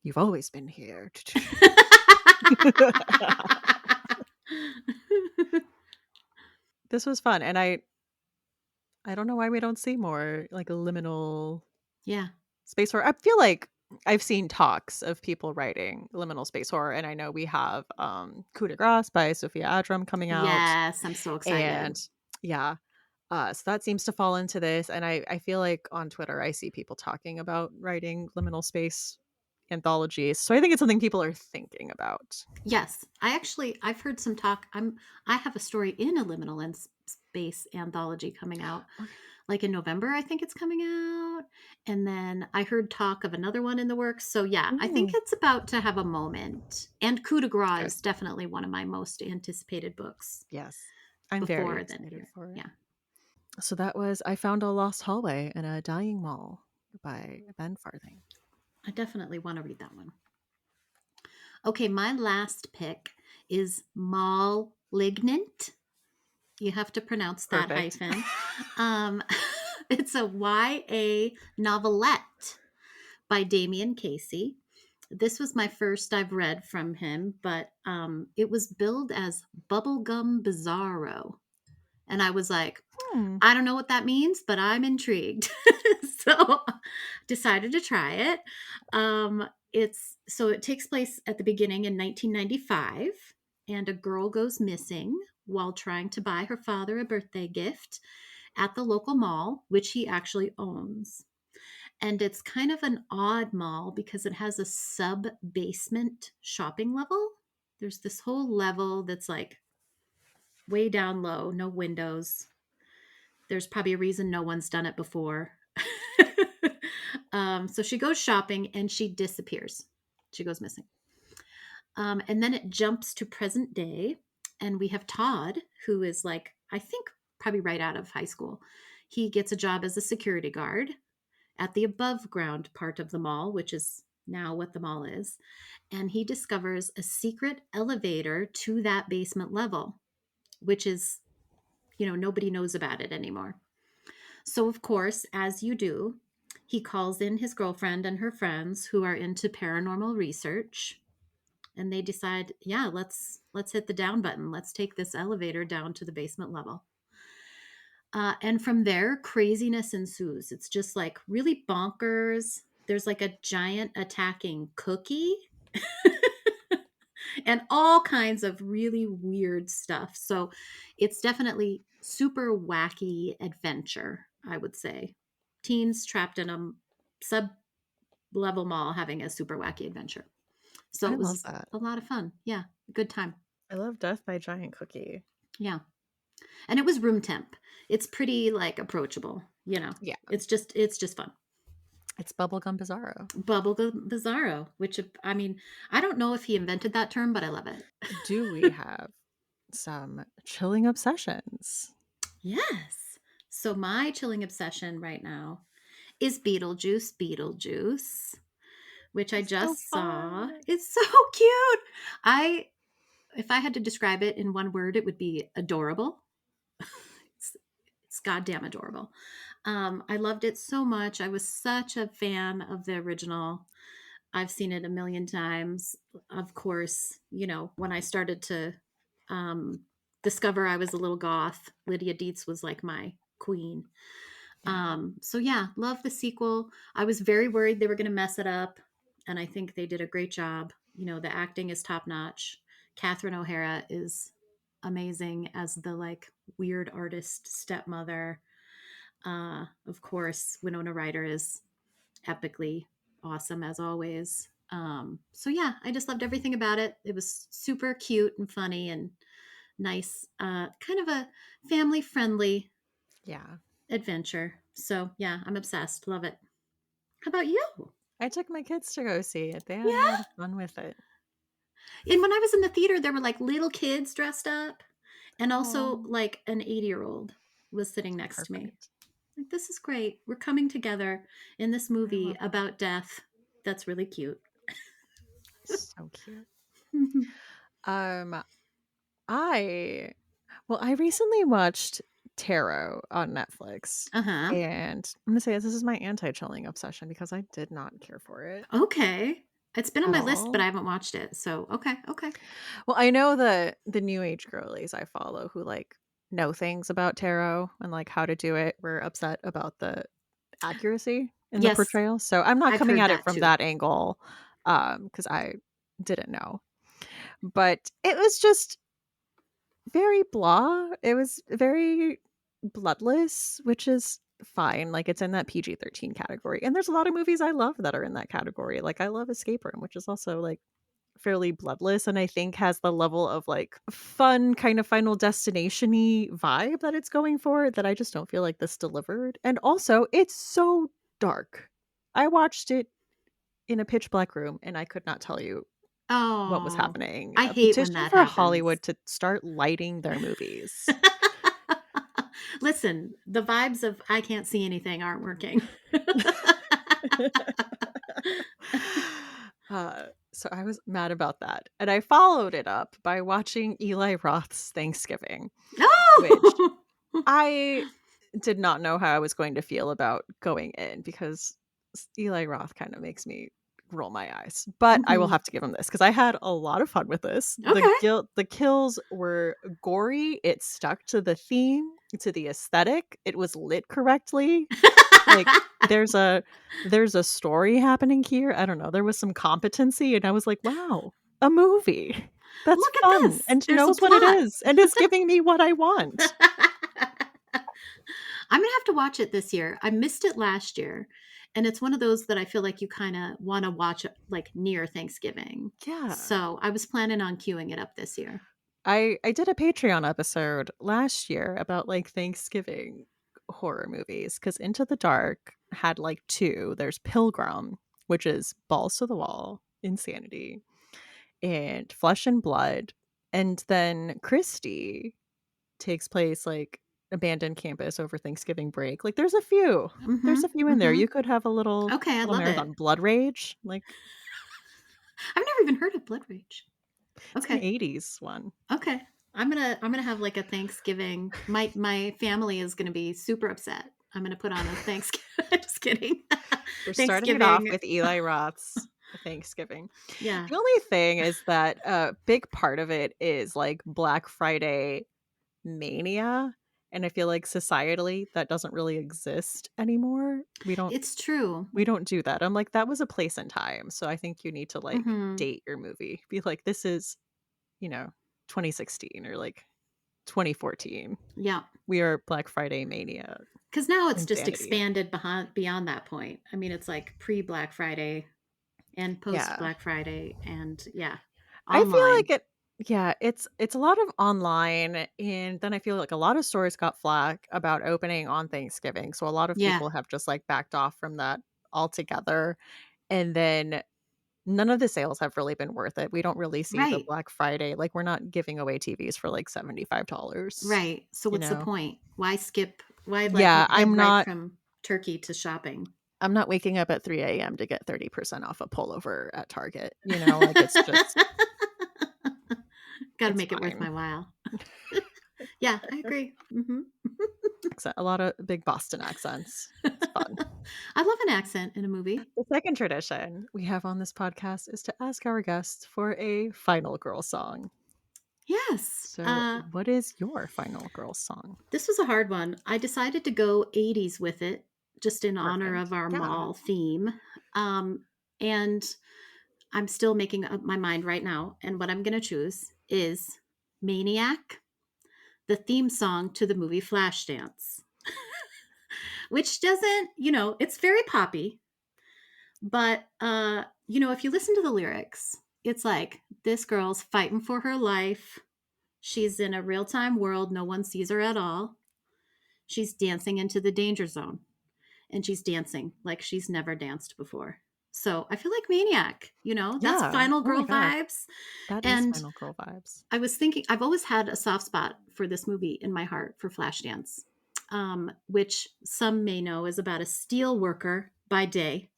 you've always been here. This was fun and I don't know why we don't see more like liminal Yeah. space horror. I feel like I've seen talks of people writing liminal space horror, and I know we have Coup de Grace by Sophia Adram coming out. Yes, I'm so excited. And yeah, so that seems to fall into this. And I feel like on Twitter I see people talking about writing liminal space anthologies. So I think it's something people are thinking about. Yes, I've heard some talk. I have a story in a liminal and space anthology coming out Okay. like in November. I think it's coming out, and then I heard talk of another one in the works. So yeah, I think Mm, it's about to have a moment. And Coup de Grace good. is definitely one of my most anticipated books Yes. I'm very before then excited here. for it. Yeah, So that was I Found a Lost Hallway in a Dying Mall by Ben Farthing. I definitely want to read that one. Okay, my last pick is Malignant. You have to pronounce that Perfect. hyphen. Um, it's a YA novelette by Damian Casey. This was my first I've read from him, but it was billed as Bubblegum Bizarro. And I was like, Hmm. I don't know what that means, but I'm intrigued. So decided to try it. It takes place at the beginning in 1995, and a girl goes missing while trying to buy her father a birthday gift at the local mall, which he actually owns. And it's kind of an odd mall because it has a sub basement shopping level. There's this whole level that's like way down low, no windows. There's probably a reason no one's done it before. So she goes shopping and she disappears. She goes missing. And then it jumps to present day. And we have Todd, who is like, I think, probably right out of high school. He gets a job as a security guard at the above ground part of the mall, which is now what the mall is. And he discovers a secret elevator to that basement level, which is, nobody knows about it anymore. So, of course, as you do, he calls in his girlfriend and her friends who are into paranormal research, and they decide, yeah, let's hit the down button. Let's take this elevator down to the basement level. And from there, craziness ensues. It's just like really bonkers. There's like a giant attacking cookie and all kinds of really weird stuff. So it's definitely super wacky adventure, I would say. Teens trapped in a sub level mall having a super wacky adventure. So I it love was that. a lot of fun. Yeah, good time. I love Death by Giant Cookie. Yeah. And it was room temp. It's pretty like approachable. Yeah, It's just fun. it's Bubblegum Bizarro. Bubblegum Bizarro, which I mean, I don't know if he invented that term, but I love it. Do we have some chilling obsessions? Yes. So my chilling obsession right now is Beetlejuice, which I It's so just saw. fun. It's so cute. I If I had to describe it in one word, it would be adorable. It's, it's goddamn adorable. I loved it so much. I was such a fan of the original. I've seen it a million times. Of course, when I started to um, discover I was a little goth, Lydia Dietz was like my queen. Yeah. So yeah, love the sequel. I was very worried they were going to mess it up, and I think they did a great job. The acting is top notch. Catherine O'Hara is amazing as the like weird artist stepmother. Of course, Winona Ryder is epically awesome as always. So yeah, I just loved everything about it. It was super cute and funny and nice, kind of a family friendly Yeah. adventure. So yeah, I'm obsessed. Love it. How about you? I took my kids to go see it. They had a lot Yeah. of fun with it. And when I was in the theater, there were like little kids dressed up, and also Oh, like an 80-year-old was sitting next to me. perfect. Like, this is great. We're coming together in this I movie love it. about death. That's really cute. So cute. Um, I I recently watched Tarot on Netflix, Uh huh. and I'm gonna say this is my anti-chilling obsession because I did not care for it Okay. It's been on at my list, but all. I haven't watched it. So, okay, okay. Well, I know the new age girlies I follow who like know things about tarot and like how to do it were upset about the accuracy in the Yes, portrayal. So I'm not I've coming heard at it that from too. that angle because I didn't know. But it was just very blah. It was very bloodless, which is fine. Like it's in that PG-13 category. And there's a lot of movies I love that are in that category. Like I love Escape Room, which is also like fairly bloodless and I think has the level of like fun kind of Final Destination-y vibe that it's going for that I just don't feel like this delivered. And also, it's so dark. I watched it in a pitch black room and I could not tell you what was Oh, happening. I A hate when petition that for happens. Hollywood to start lighting their movies. Listen, the vibes of I can't see anything aren't working. So I was mad about that. And I followed it up by watching Eli Roth's Thanksgiving, which No. I did not know how I was going to feel about going in because Eli Roth kind of makes me roll my eyes. But I will Mhm. have to give him this because I had a lot of fun with this. Okay. The kills were gory. It stuck to the theme, to the aesthetic. It was lit correctly. Like there's a story happening here. I don't know. There was some competency and I was like, "Wow, a movie that's Look at fun this. and There's a knows what it plot. is and is giving me what I want." I'm gonna have to watch it this year. I missed it last year, and it's one of those that I feel like you kinda wanna watch, like, near Thanksgiving. Yeah. So, I was planning on queuing it up this year. I did a Patreon episode last year about like Thanksgiving horror movies because Into the Dark had like two. There's Pilgrim, which is balls to the wall, insanity, and Flesh and Blood, and then Christie takes place like abandoned campus over Thanksgiving break. Like, there's a few. There's a Mhm, few in there. mhm. You could have a Okay, I little love it. marathon. Blood Rage, like, I've never even heard of Blood Rage. it's an Okay, '80s one. okay. I'm gonna have, like, a Thanksgiving my family is gonna be super upset. I'm gonna put on a Thanksgiving just kidding. We're starting it off Thanksgiving with Eli Roth's Thanksgiving. yeah. The only thing is that a big part of it is, like, Black Friday mania, and I feel like societally, that doesn't really exist anymore. It's true. We don't do that. I'm like, "That was a place and time," so I think you need to, like, Mhm. date your movie. Be like, "This is, you know, 2016 or, like, 2014. Yeah. We are Black Friday mania Because now it's just insanity." expanded beyond that point. I mean, it's like pre-Black Friday and Yeah. post-Black Friday and yeah, I feel like online. it's a lot of online, and then I feel like a lot of stores got flack about opening on Thanksgiving, so a lot of Yeah, people have just, like, backed off from that altogether, and then none of the sales have really been worth it. We don't really see the right, Black Friday, like, we're not giving away TVs for, like, $75, right. So you what's the know? point? Why, like, Yeah, head right from turkey to shopping? I'm not waking up at 3 a.m. to get 30% off a pullover at Target, like, it's just Gotta it's make it worth fine. my while. Yeah, I agree. Mhm. A lot of big Boston accents. It's fun. I love an accent in a movie. The second tradition we have on this podcast is to ask our guests for a final girl song. Yes, So, what is your final girl song? this was a hard one. I decided to go '80s with it, just in honor Perfect. of our Yeah. mall theme, and I'm still making up my mind right now, and what I'm gonna choose is "Maniac," the theme song to the movie Flashdance, which doesn't it's very poppy, but, if you listen to the lyrics, it's like, this girl's fighting for her life. She's in a real-time world, no one sees her at all. She's dancing into the danger zone, and she's dancing like she's never danced before. So, I feel like Maniac, that's Yeah. final Oh my girl god. vibes, That is and final girl vibes. I was thinking I've always had a soft spot for this movie in my heart for Flashdance, which some may know is about a steel worker by day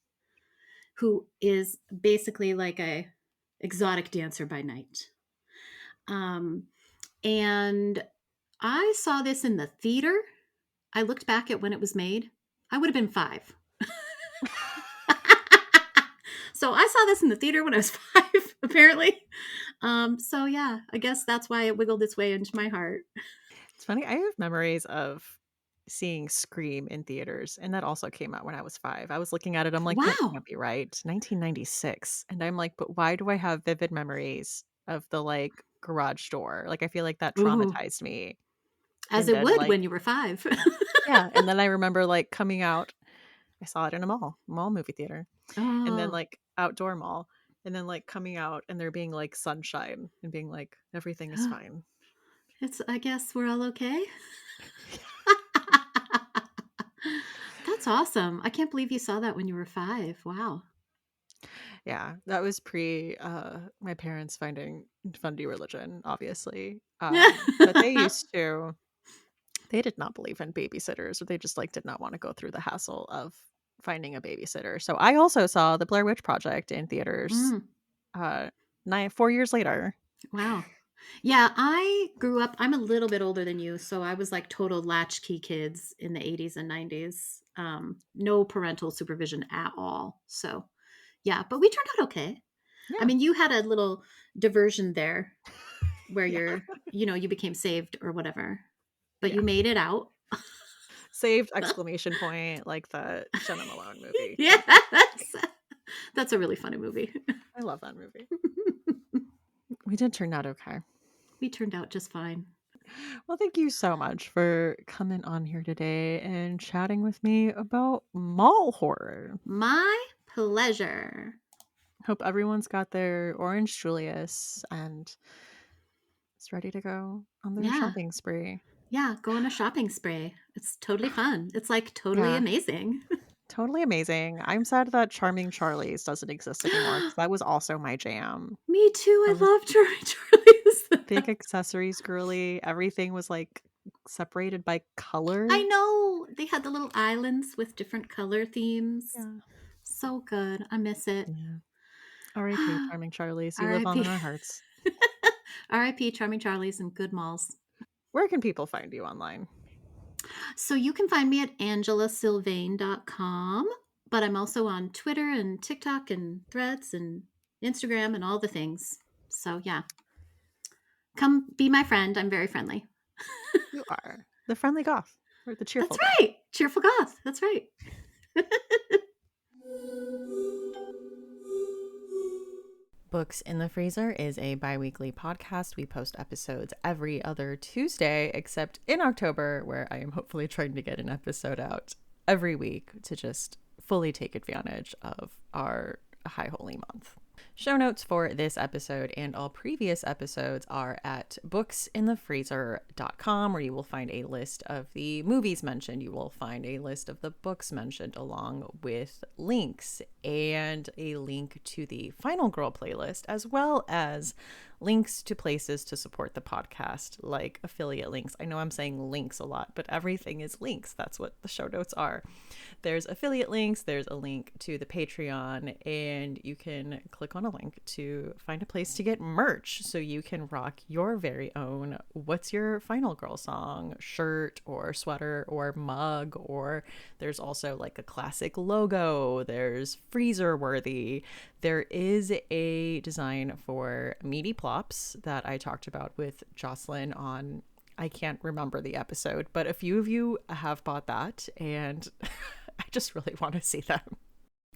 who is basically like a exotic dancer by night. Um, and I saw this in the theater. I looked back at when it was made. I would have been 5. So I saw this in the theater when I was 5, apparently. So yeah, I guess that's why it wiggled its way into my heart. It's funny, I have memories of seeing Scream in theaters, and that also came out when I was 5. I was looking at it, I'm like, "That Wow. can't be right, 1996." And I'm like, "But why do I have vivid memories of the, like, garage door?" Like, I feel like that Ooh, traumatized me, as and it then, would like when you were 5. yeah, and then I remember, like, coming out I saw it in a mall movie theater, and then, Oh, like, outdoor mall, and then, like, coming out and there being, like, sunshine and being like, "Everything is fine." I guess we're all okay. That's awesome. I can't believe you saw that when you were 5. Wow. Yeah, that was pre, my parents finding fundy religion, obviously, but they did not believe in babysitters, or they just, like, did not wanna go through the hassle of finding a babysitter, so I also saw The Blair Witch Project in theaters, Mm, 4 years later. wow. Yeah, I grew up I'm a little bit older than you, so I was like total latchkey kids in the '80s and '90s. No parental supervision at all. So, yeah, but we turned out okay. I Yeah, mean, you had a little diversion there where yeah, you became saved or whatever, but yeah. you made it out. Saved! Exclamation point, like the Jenna Malone movie, Yeah, thank you. that's a really funny movie. I love that movie. We did turn out okay. We turned out just fine. Well, thank you so much for coming on here today and chatting with me about mall horror. My pleasure. Hope everyone's got their orange Julius and is ready to go on their Yeah. shopping spree. Yeah, go on a shopping spree. It's totally fun. It's, like, totally Yeah, amazing. totally amazing. I'm sad that Charming Charlie's doesn't exist anymore because that was also my jam. Me too, I I was love Charlie Charlie's. big accessories girly. Everything was like separated by I color. know they had the little islands with different color themes. Yeah. So good. I miss it. Yeah. R.I.P. Charming Charlie's. You live on in R.I.P. our hearts. R.I.P. Charming Charlie's and good malls. Where can people find you online? So you can find me at angelasylvaine.com, but I'm also on Twitter and TikTok and Threads and Instagram and all the things. So yeah, come be my friend. I'm very friendly. You are the friendly goth or the cheerful That's goth. right. Cheerful goth. That's right. Books in the Freezer is a bi weekly podcast. We post episodes every other Tuesday, except in October, where I am hopefully trying to get an episode out every week to just fully take advantage of our High Holy Month. Show notes for this episode and all previous episodes are at booksinthefreezer.com, where you will find a list of the movies mentioned. You will find a list of the books mentioned, along with links and a link to the Final Girl playlist, as well as links to places to support the podcast, like affiliate links. I know I'm saying links a lot, but everything is links. That's what the show notes are. There's affiliate links, there's a link to the Patreon, and you can click on a link to find a place to get merch so you can rock your very own What's Your Final Girl song shirt or sweater or mug. Or there's also like a classic logo, there's freezer worthy. There is a design for meaty plops that I talked about with Jocelyn on, I can't remember the episode, but a few of you have bought that, and I just really want to see them.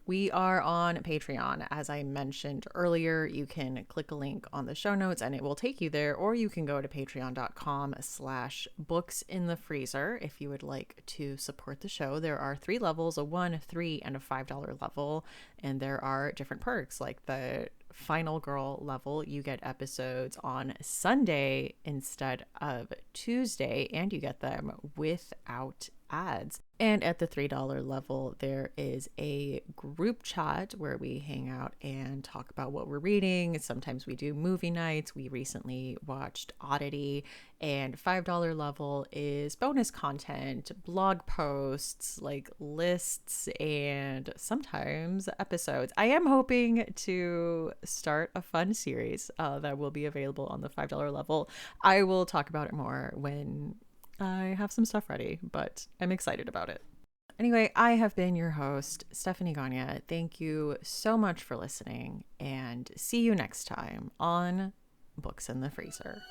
We are on Patreon. As I mentioned earlier, you can click a link on the show notes and it will take you there, or you can go to patreon.com/booksinthefreezer if you would like to support the show. There are 3 levels, a $1, $3, and a $5 level, and there are different perks. Like the Final Girl level, you get episodes on Sunday instead of Tuesday, and you get them without ads. And at the $3 level, there is a group chat where we hang out and talk about what we're reading. Sometimes we do movie nights. We recently watched Oddity. And $5 level is bonus content, blog posts, like lists, and sometimes episodes. I am hoping to start a fun series that will be available on the $5 level. I will talk about it more when I have some stuff ready, but I'm excited about it. Anyway, I have been your host, Stephanie Gagne. Thank you so much for listening, and see you next time on Books in the Freezer.